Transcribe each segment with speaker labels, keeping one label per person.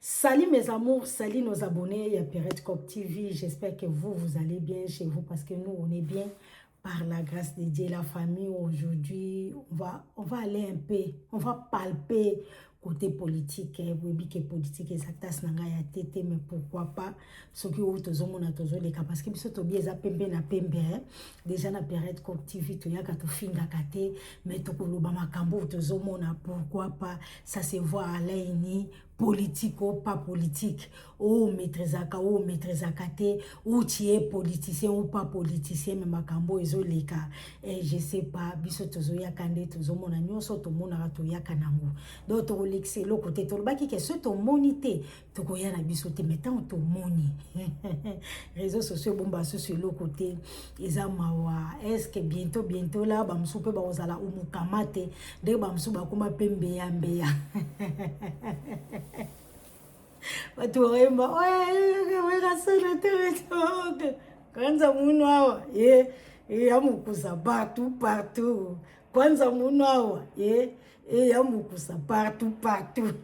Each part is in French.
Speaker 1: Salut mes amours, salut nos abonnés, il y a Pierrette Cop TV. J'espère que vous allez bien chez vous parce que nous, on est bien par la grâce de Dieu, la famille. Aujourd'hui, on va aller un peu, on va palper côté politique. Oui, que politique, exactas nanga ya tete, mais pourquoi pas ce qui est tozomo na tozo les cas parce que biso tobi eza pembe na pembe. Déjà na Pierrette Cop TV, to yaka to finga kate, mais to koloba makambo tozomo na pourquoi pas ça se voit à l'aini. Politique ou pas politique, ou maîtrisaka te, ou tu es politicien ou pas politicien, mais makambo ezo leka. Et je sais pas, biso tozo yakande tozo mona nyonso to mona rato yakanango. Donc to lexe lo côté to baki ke so to monité, to koya na biso te metan to moni. Réseaux sociaux bomba sur le côté eza mawa. Est-ce que bientôt là ba msupe ba ozala umukamate, de ba msuba kuma pembe ya mbeya. Watu waemba weka sana tewe kwanza munu hawa yamukusa partout kwanza munu hawa yamukusa partout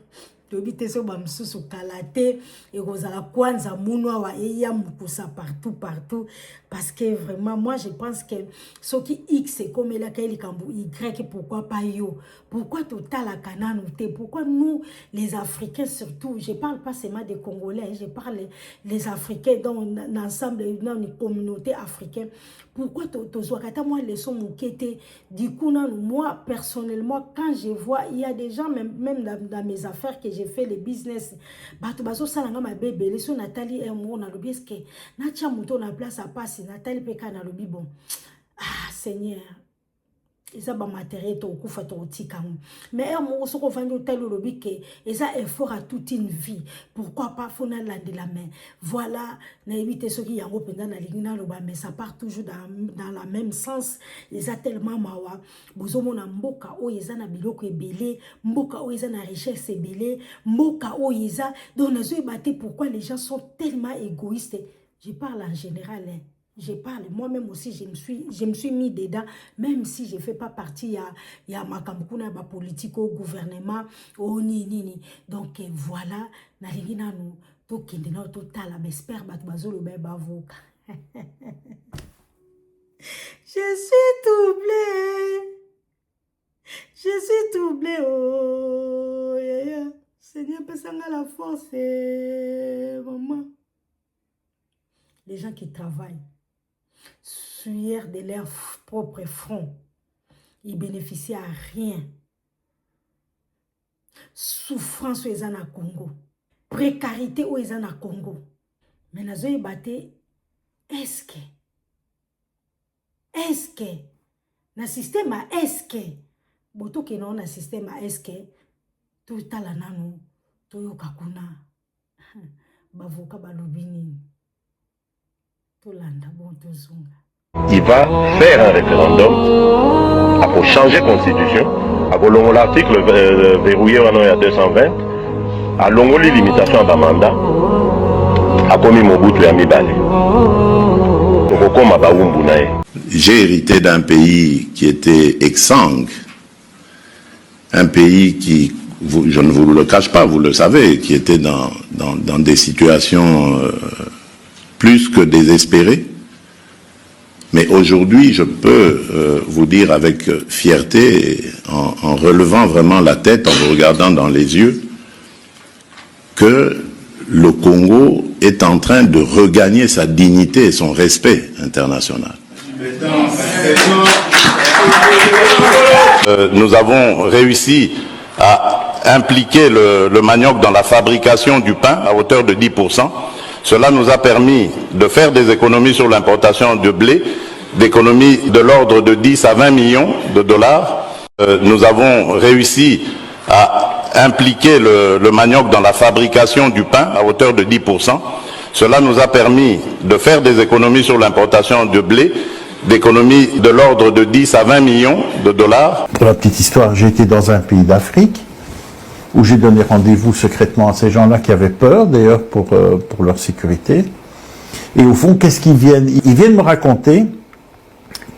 Speaker 1: tobite so bamsusu kalate ekozala kwanza munu hawa yamukusa partout parce que vraiment moi je pense que ce qui X c'est comme la kaili kambu Y, pourquoi pas yo, pourquoi total la cananoute, pourquoi nous les Africains surtout, je parle pas seulement des Congolais, je parle les Africains dans l'ensemble dans les communautés africaines, pourquoi tozoakata moi les sons moukété du coup moi personnellement quand je vois il y a des gens même dans mes affaires que j'ai fait les business bato baso salanga ma bébé les sons Nathalie mo na lobi est-ce que na tia muto na place à passer Nathalie peka na lobi bon Seigneur eza ba matériel to kufa to tika mais mo soko vandi talo lobi ke eza effort à toute une vie, pourquoi pas fona lande la main voilà na éviter ce qui yango penda na lingina loba mais ça part toujours dans la même sens. Eza tellement mawa bozomo na mboka o eza na biloko ebele, mboka o eza na richesse ebele, mboka o eza donc nazo ebate pourquoi les gens sont tellement égoïstes. Je parle en général je parle, moi-même aussi, je me suis mis dedans, même si je ne fais pas partie, il y a ma kamboukuna, ma politique au gouvernement, au ni. Donc voilà, na nous, tout qui est dans total, j'espère que bazolo beba voka. Je suis troublée, oh, yeah. Seigneur, pèsanga la force, maman. Les gens qui travaillent, sueur de leur propre front, ils bénéficient à rien. Souffrance aux en Congo, précarité aux en Congo. Mais nous avons battu, est-ce que, na système est-ce que, boto que non na système est-ce que, tout à la nano, tout yokakuna, bavoka balobini.
Speaker 2: Il va faire un référendum pour changer la constitution, à l'article verrouillé il y a 220, à l'ongoli limitation à mandat, à commis Mobutu et Amibale.
Speaker 3: J'ai hérité d'un pays qui était exsangue, un pays qui, je ne vous le cache pas, vous le savez, qui était dans des situations plus que désespéré. Mais aujourd'hui, je peux vous dire avec fierté, en relevant vraiment la tête, en vous regardant dans les yeux, que le Congo est en train de regagner sa dignité et son respect international. Nous avons réussi à impliquer le manioc dans la fabrication du pain à hauteur de 10%. Cela nous a permis de faire des économies sur l'importation de blé, d'économies de l'ordre de 10 à 20 millions de dollars. Nous avons réussi à impliquer le manioc dans la fabrication du pain à hauteur de 10%. Cela nous a permis de faire des économies sur l'importation de blé, d'économies de l'ordre de 10 à 20 millions de dollars.
Speaker 4: Pour la petite histoire, j'ai été dans un pays d'Afrique où j'ai donné rendez-vous secrètement à ces gens-là qui avaient peur, d'ailleurs, pour leur sécurité. Et au fond, qu'est-ce qu'ils viennent? Ils viennent me raconter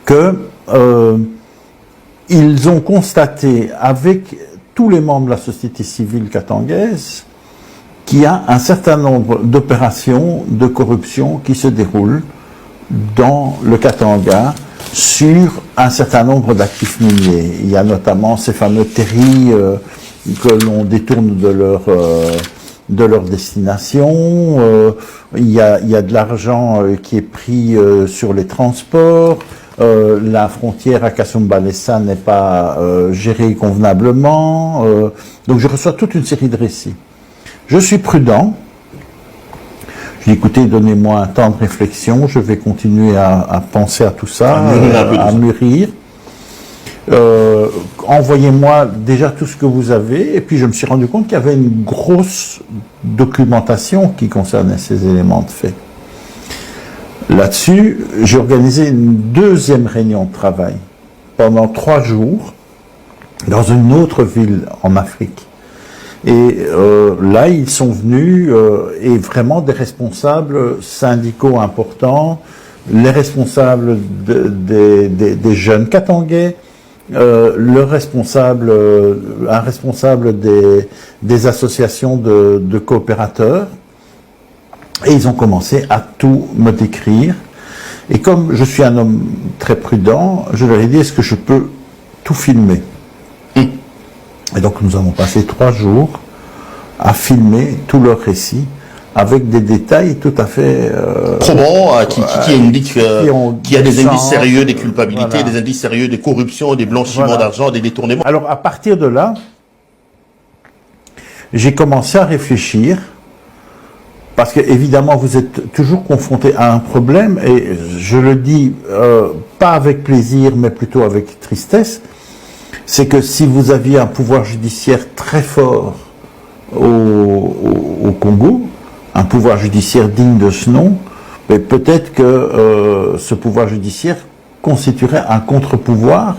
Speaker 4: que ils ont constaté avec tous les membres de la société civile katangaise qu'il y a un certain nombre d'opérations de corruption qui se déroulent dans le Katanga sur un certain nombre d'actifs miniers. Il y a notamment ces fameux terris que l'on détourne de leur destination. Il y a de l'argent qui est pris sur les transports. La frontière à Kasumbalesa n'est pas gérée convenablement. Donc je reçois toute une série de récits. Je suis prudent. Je dis, écoutez, donnez-moi un temps de réflexion. Je vais continuer à penser à tout ça, à mûrir. Envoyez-moi déjà tout ce que vous avez. Et puis je me suis rendu compte qu'il y avait une grosse documentation qui concernait ces éléments de fait. Là-dessus, j'ai organisé une deuxième réunion de travail pendant 3 jours dans une autre ville en Afrique. Et là, ils sont venus, et vraiment des responsables syndicaux importants, les responsables des jeunes Katangais, un responsable des associations de coopérateurs, et ils ont commencé à tout me décrire. Et comme je suis un homme très prudent, je leur ai dit, est-ce que je peux tout filmer? Et donc nous avons passé 3 jours à filmer tous leurs récits avec des détails tout à fait
Speaker 5: probants, qui indiquent qu'il y a des indices sérieux, des culpabilités,
Speaker 4: voilà,
Speaker 5: des indices sérieux, des corruptions, des blanchiments
Speaker 4: voilà,
Speaker 5: d'argent, des détournements.
Speaker 4: Alors à partir de là, j'ai commencé à réfléchir, parce que évidemment vous êtes toujours confronté à un problème, et je le dis pas avec plaisir mais plutôt avec tristesse. C'est que si vous aviez un pouvoir judiciaire très fort au Congo, un pouvoir judiciaire digne de ce nom, mais peut-être que ce pouvoir judiciaire constituerait un contre-pouvoir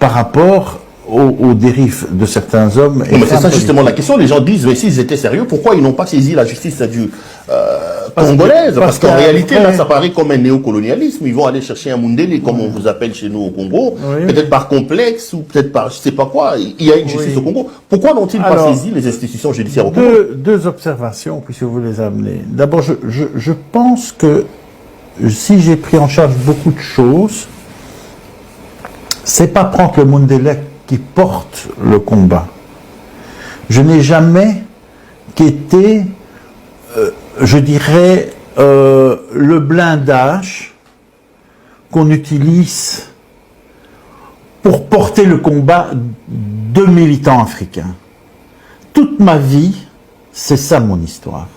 Speaker 4: par rapport aux dérives de certains hommes.
Speaker 5: Non, mais c'est ça justement la question. Les gens disent, mais s'ils étaient sérieux, pourquoi ils n'ont pas saisi la justice congolaise? Parce qu'en réalité, là, ça paraît comme un néocolonialisme. Ils vont aller chercher un Mundele, comme on vous appelle chez nous au Congo, peut-être par complexe, ou peut-être par je sais pas quoi. Il y a une justice au Congo. Pourquoi n'ont-ils pas saisi les institutions judiciaires au Congo?
Speaker 4: Deux observations, puisque vous les amenez. D'abord, je pense que si j'ai pris en charge beaucoup de choses, c'est pas prendre le Mundele qui porte le combat. Je n'ai jamais qu'été, je dirais, le blindage qu'on utilise pour porter le combat de militants africains. Toute ma vie, c'est ça mon histoire.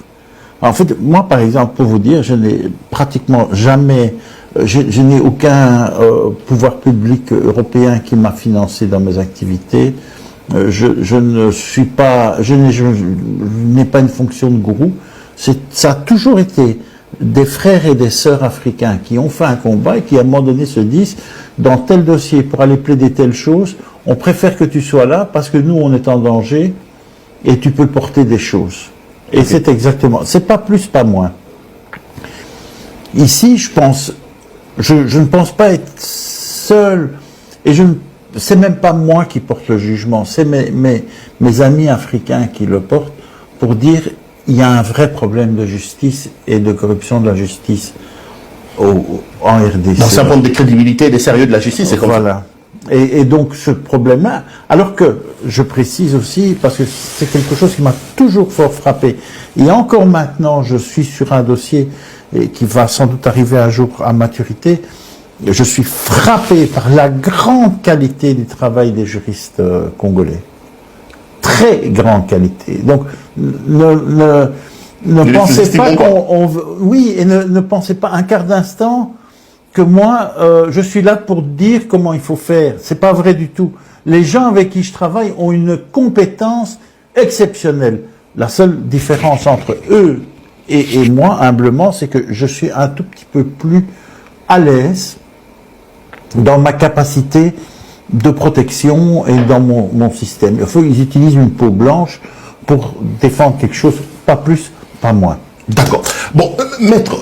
Speaker 4: En fait, moi, par exemple, pour vous dire, je n'ai pratiquement jamais... Je n'ai aucun pouvoir public européen qui m'a financé dans mes activités. Je n'ai pas une fonction de gourou. Ça a toujours été des frères et des sœurs africains qui ont fait un combat et qui à un moment donné se disent, dans tel dossier, pour aller plaider telle chose, on préfère que tu sois là parce que nous on est en danger et tu peux porter des choses. Et c'est exactement, c'est pas plus, pas moins. Ici, je ne pense pas être seul, et c'est même pas moi qui porte le jugement, c'est mes amis africains qui le portent, pour dire il y a un vrai problème de justice et de corruption de la justice en RDC.
Speaker 5: Donc c'est un point de crédibilité et de sérieux de la justice, c'est comme ça.
Speaker 4: Voilà. Et donc ce problème-là, alors que je précise aussi, parce que c'est quelque chose qui m'a toujours fort frappé, et encore maintenant je suis sur un dossier et qui va sans doute arriver un jour à maturité, je suis frappé par la grande qualité du travail des juristes congolais. Très grande qualité. Donc, ne pensez pas oui, et ne pensez pas un quart d'instant que moi, je suis là pour dire comment il faut faire. C'est pas vrai du tout. Les gens avec qui je travaille ont une compétence exceptionnelle. La seule différence entre eux et moi, humblement, c'est que je suis un tout petit peu plus à l'aise dans ma capacité de protection et dans mon système. Il faut qu'ils utilisent une peau blanche pour défendre quelque chose, pas plus, pas moins.
Speaker 5: D'accord. Bon, maître,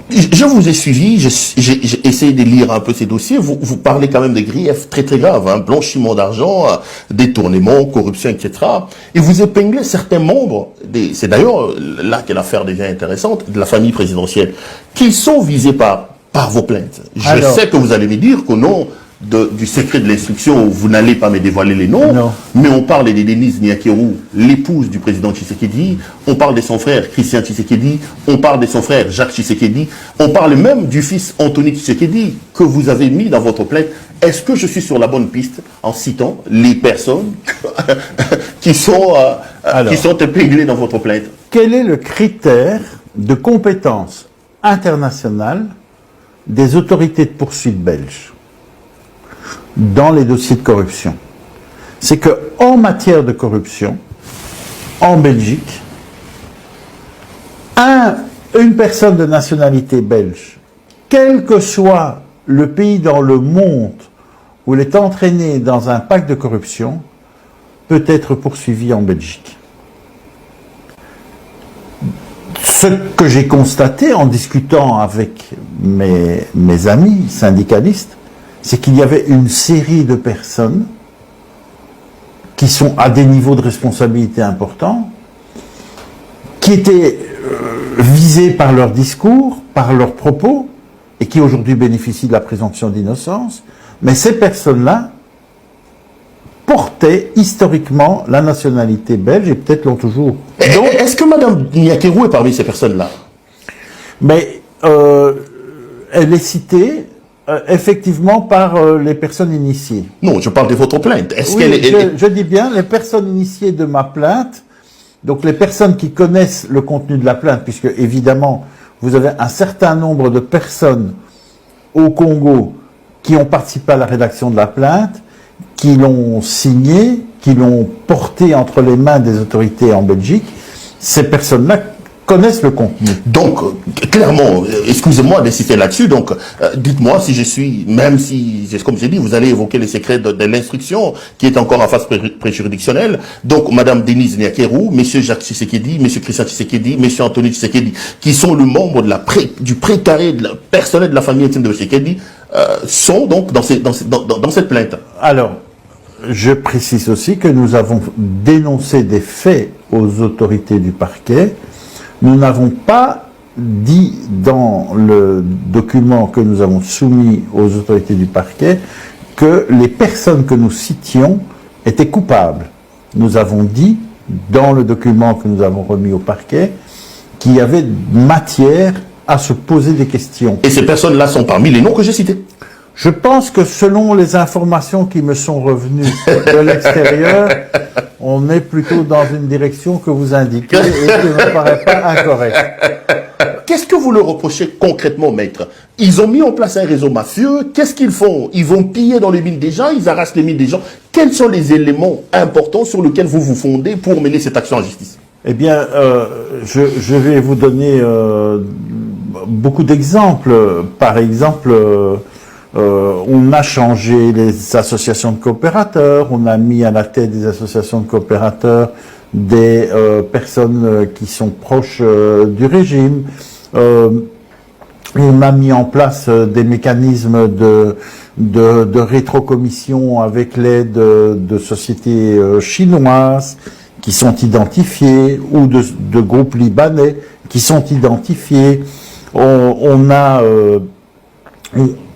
Speaker 5: Je vous ai suivi, j'ai essayé de lire un peu ces dossiers. Vous parlez quand même des griefs très très graves, hein, blanchiment d'argent, détournement, corruption, etc. Et vous épinglez certains membres, c'est d'ailleurs là que l'affaire devient intéressante, de la famille présidentielle, qui sont visés par vos plaintes. Je sais que vous allez me dire qu'au nom du secret de l'instruction, vous n'allez pas me dévoiler les noms,
Speaker 4: non.
Speaker 5: Mais on parle de Denise Nyakeru, l'épouse du président Tshisekedi, on parle de son frère Christian Tshisekedi, on parle de son frère Jacques Tshisekedi, on parle même du fils Anthony Tshisekedi que vous avez mis dans votre plainte. Est-ce que je suis sur la bonne piste en citant les personnes qui sont épinglées dans votre plainte?
Speaker 4: Quel est le critère de compétence internationale des autorités de poursuite belges dans les dossiers de corruption? C'est que en matière de corruption, en Belgique, une personne de nationalité belge, quel que soit le pays dans le monde où il est entraîné dans un pacte de corruption, peut être poursuivi en Belgique. Ce que j'ai constaté en discutant avec mes amis syndicalistes, c'est qu'il y avait une série de personnes qui sont à des niveaux de responsabilité importants, qui étaient visées par leur discours, par leurs propos, et qui aujourd'hui bénéficient de la présomption d'innocence. Mais ces personnes-là portaient historiquement la nationalité belge et peut-être l'ont toujours.
Speaker 5: Donc, est-ce que Mme Nyakeru est parmi ces personnes-là?
Speaker 4: Mais elle est citée effectivement par les personnes initiées.
Speaker 5: Non, je parle de votre plainte. Est-ce
Speaker 4: Oui,
Speaker 5: qu'elle
Speaker 4: je dis bien les personnes initiées de ma plainte, donc les personnes qui connaissent le contenu de la plainte, puisque évidemment vous avez un certain nombre de personnes au Congo qui ont participé à la rédaction de la plainte, qui l'ont signée, qui l'ont portée entre les mains des autorités en Belgique. Ces personnes-là connaissent le contenu.
Speaker 5: Donc, clairement, excusez-moi d'insister là-dessus, donc dites-moi si je suis, même si, comme j'ai dit, vous allez évoquer les secrets de l'instruction qui est encore en phase préjuridictionnelle. Donc, Madame Denise Nyakeru, Monsieur Jacques Tshisekedi, Monsieur Christian Tshisekedi, Monsieur Anthony Tshisekedi, qui sont le membre de du précaré personnel de la famille intime de Tshisekedi, sont donc dans cette plainte.
Speaker 4: Alors, je précise aussi que nous avons dénoncé des faits aux autorités du parquet. Nous n'avons pas dit dans le document que nous avons soumis aux autorités du parquet que les personnes que nous citions étaient coupables. Nous avons dit dans le document que nous avons remis au parquet qu'il y avait matière à se poser des questions.
Speaker 5: Et ces personnes-là sont parmi les noms que j'ai cités.
Speaker 4: Je pense que selon les informations qui me sont revenues de l'extérieur, on est plutôt dans une direction que vous indiquez et qui ne me paraît pas incorrecte.
Speaker 5: Qu'est-ce que vous leur reprochez concrètement, maître? Ils ont mis en place un réseau mafieux. Qu'est-ce qu'ils font? Ils vont piller dans les mines des gens, ils arrachent les mines des gens. Quels sont les éléments importants sur lesquels vous vous fondez pour mener cette action en justice?
Speaker 4: Eh bien, je vais vous donner beaucoup d'exemples. Par exemple, on a changé les associations de coopérateurs, on a mis à la tête des associations de coopérateurs des personnes qui sont proches du régime. On a mis en place des mécanismes de rétrocommission avec l'aide de sociétés chinoises qui sont identifiées ou de groupes libanais qui sont identifiés. On a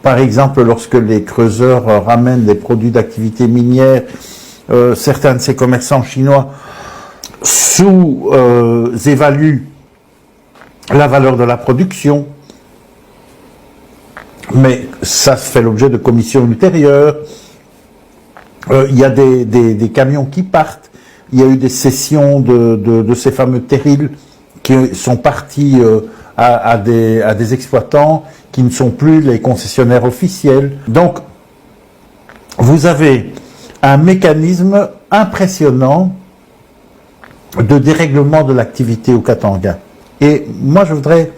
Speaker 4: par exemple, lorsque les creuseurs ramènent des produits d'activité minière, certains de ces commerçants chinois sous-évaluent la valeur de la production, mais ça fait l'objet de commissions ultérieures. Il y a des camions qui partent, il y a eu des cessions de ces fameux terrils qui sont partis à des exploitants qui ne sont plus les concessionnaires officiels. Donc, vous avez un mécanisme impressionnant de dérèglement de l'activité au Katanga. Et moi, je voudrais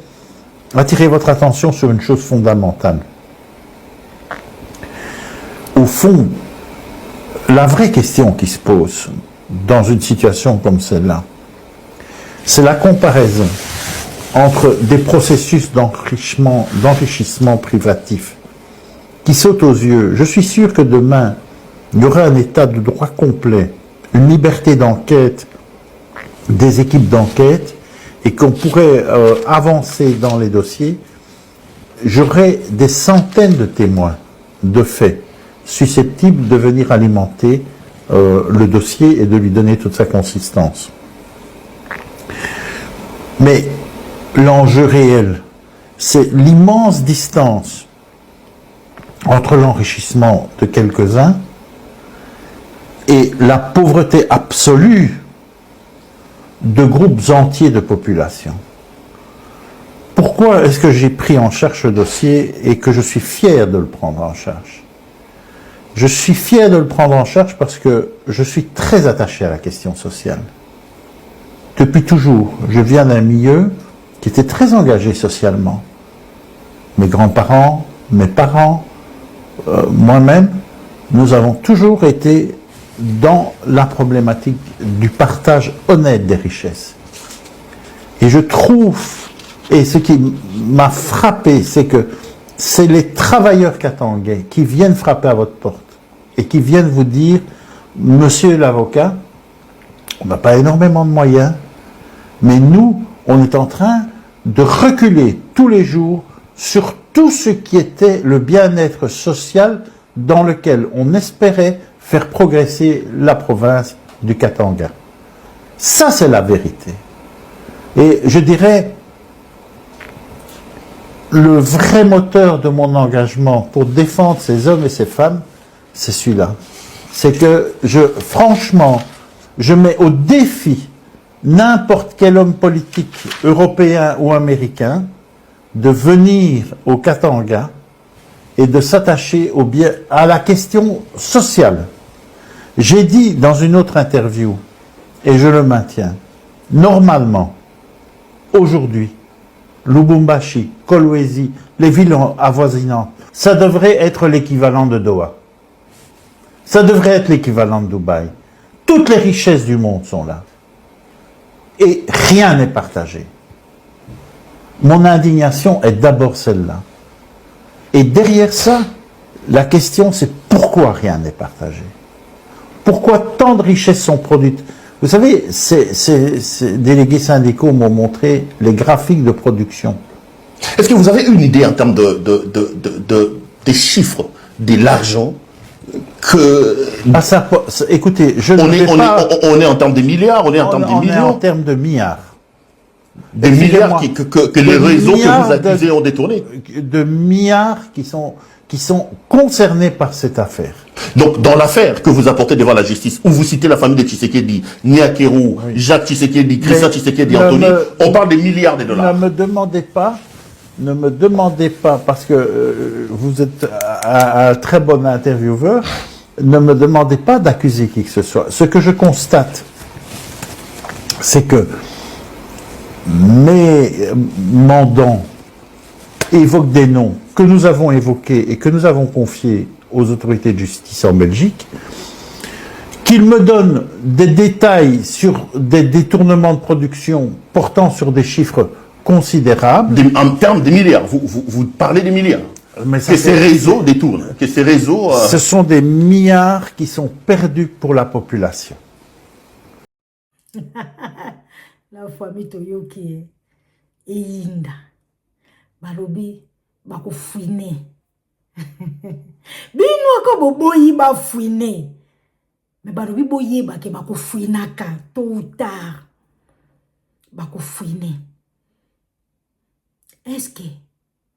Speaker 4: attirer votre attention sur une chose fondamentale. Au fond, la vraie question qui se pose dans une situation comme celle-là, c'est la comparaison entre des processus d'enrichissement privatif qui sautent aux yeux. Je suis sûr que demain, il y aura un état de droit complet, une liberté d'enquête, des équipes d'enquête, et qu'on pourrait avancer dans les dossiers. J'aurai des centaines de témoins, de faits, susceptibles de venir alimenter le dossier et de lui donner toute sa consistance. Mais l'enjeu réel, c'est l'immense distance entre l'enrichissement de quelques-uns et la pauvreté absolue de groupes entiers de population. Pourquoi est-ce que j'ai pris en charge ce dossier et que je suis fier de le prendre en charge? Je suis fier de le prendre en charge parce que je suis très attaché à la question sociale. Depuis toujours, je viens d'un milieu qui était très engagé socialement. Mes grands-parents, mes parents, moi-même, nous avons toujours été dans la problématique du partage honnête des richesses. Et je trouve, et ce qui m'a frappé, c'est que c'est les travailleurs katangais qui viennent frapper à votre porte et qui viennent vous dire, monsieur l'avocat, on n'a pas énormément de moyens, mais nous, on est en train de reculer tous les jours sur tout ce qui était le bien-être social dans lequel on espérait faire progresser la province du Katanga. Ça, c'est la vérité. Et je dirais, le vrai moteur de mon engagement pour défendre ces hommes et ces femmes, c'est celui-là. C'est que, franchement, je mets au défi n'importe quel homme politique, européen ou américain, de venir au Katanga et de s'attacher à la question sociale. J'ai dit dans une autre interview, et je le maintiens, normalement, aujourd'hui, Lubumbashi, Kolwezi, les villes avoisinantes, ça devrait être l'équivalent de Doha. Ça devrait être l'équivalent de Dubaï. Toutes les richesses du monde sont là. Et rien n'est partagé. Mon indignation est d'abord celle-là. Et derrière ça, la question c'est pourquoi rien n'est partagé? Pourquoi tant de richesses sont produites? Vous savez, ces délégués syndicaux m'ont montré les graphiques de production.
Speaker 5: Est-ce que vous avez une idée en termes des chiffres, de l'argent que...
Speaker 4: Écoutez,
Speaker 5: on est en termes de milliards, on est en termes de millions.
Speaker 4: On est en termes de milliards.
Speaker 5: Des milliards que les réseaux que vous accusez ont détournés.
Speaker 4: De milliards qui sont concernés par cette affaire.
Speaker 5: Donc, dans l'affaire que vous apportez devant la justice, où vous citez la famille de Tshisekedi, Niakeru, oui, Jacques Tshisekedi, Christian Tshisekedi, Anthony, on parle des milliards de dollars.
Speaker 4: Ne me demandez pas, parce que vous êtes un très bon intervieweur, ne me demandez pas d'accuser qui que ce soit. Ce que je constate, c'est que mes mandants évoquent des noms que nous avons évoqués et que nous avons confiés aux autorités de justice en Belgique, qu'ils me donnent des détails sur des détournements de production portant sur des chiffres considérables.
Speaker 5: En termes de milliards, vous parlez des milliards. Mais que ces réseaux détournent, que ces réseaux...
Speaker 4: Ce sont des milliards qui sont perdus pour la population.
Speaker 1: La famille Toyoki et Inda, Balobi, Bako fouine. Bino ko boboyi ba fouine. Mais Balobi boye ba ke bako fouinaka tôt ou tard. Bako fouine. Est-ce que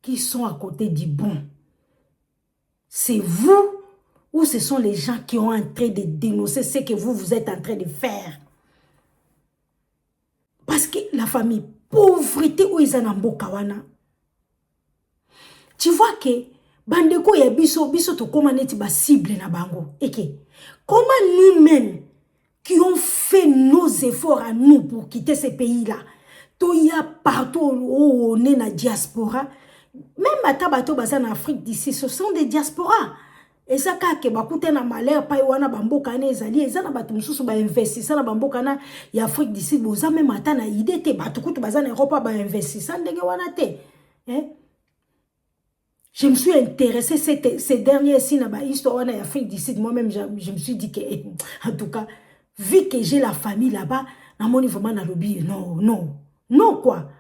Speaker 1: qui sont à côté du bon? C'est vous ou ce sont les gens qui ont en train de dénoncer ce que vous êtes en train de faire? Parce que la famille, pauvreté ou ils en ont kawana. Tu vois que bandeko ya biso to comment neti ba cible na bango. Et que comment nous-mêmes qui ont fait nos efforts à nous pour quitter ce pays-là, to y a partout où on est na diaspora, même à Tabato en Afrique d'ici, ce sont des diasporas. eza kake bakute na malheur pa wana bamboka na ezali eza na bato mususu ba investisseur na bamboka na ya Afrique du Sud boza même ata na idée te bato kutu baza na Europe ba investisseur ndenge wana te je me suis intéressé ces derniers si na ba histoire wana ya Afrique du Sud moi-même je me suis dit que en tout cas vu que j'ai la famille là-bas na moni vraiment na lobby non quoi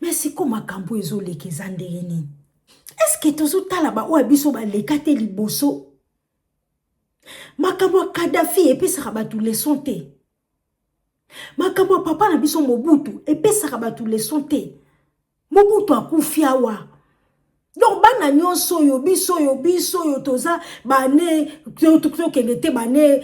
Speaker 1: mais c'est comme makambo ezoleka eza ndenge nini. Est-ce que tozo talaba ou abiso ba lekate liboso makambo Kadhafi epesaka batu leçon te makambo papa na biso Mobutu epesaka batu leçon te Mobutu akufi awa donc bana nyonso yo biso yo toza bane to kenete bane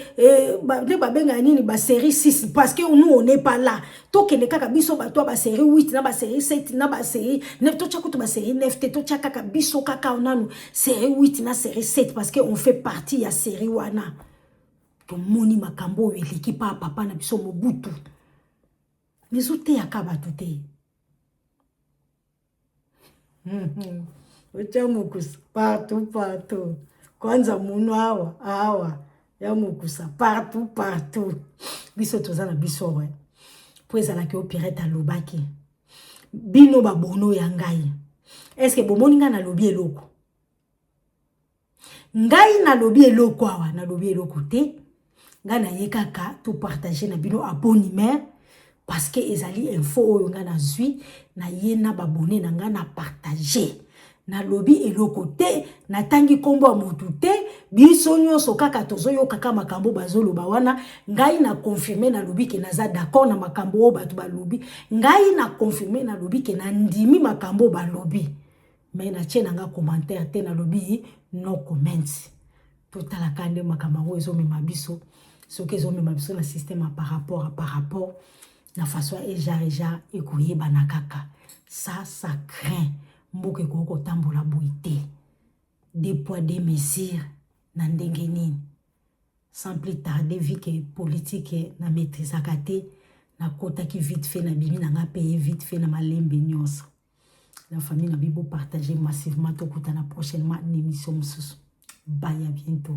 Speaker 1: babenga nini ba série 6 parce que nous on n'est pas là to keneka ka biso bato ba série 8 na ba série 7 na ba série 9 to chakutu ba série 9 te to chaka ka biso kaka onanu série 8 na série 7 parce que on fait partie ya série wana to moni makambo eliki pa papa na biso Mobutu mais ote akaba tuté Ocha mukusa partout kwanza munu awa ya mukusa partout biso tozana biso we po ezala ke opireta lobaki bino babono ya ngai est-ce que bomoni nga na lobi eloko ngai na lobi eloko awa na lobi eloko te nga na yekaka to partager na bino abonnement parce que ezali info oyo nga na zui na yena babone na nga na partager na lobi eloko te na tangi kombo mutu te biso nyonso kaka tozoyo kaka makambo bazoloba wana ngai na confirmer na lobi ke naza d'accord na makambo o batu balobi ngai na confirmer na lobi ke na ndimi makambo balobi mais na tient nga commentaire te na lobi no comments totala kande makambo ezo mema biso soki ezo mema biso na système par rapport na façon eja ekoyeba na kaka ça craint mboke koko tambola boité des poids des mesures na ndenge nini sans plus tarder vu que politique na maîtrise akate na kota ki vite fait na bimi na nga payer vite fait na malembe nyonso la famille na bibo partager massivement to kuta na prochainement une émission mususu bye à bientôt.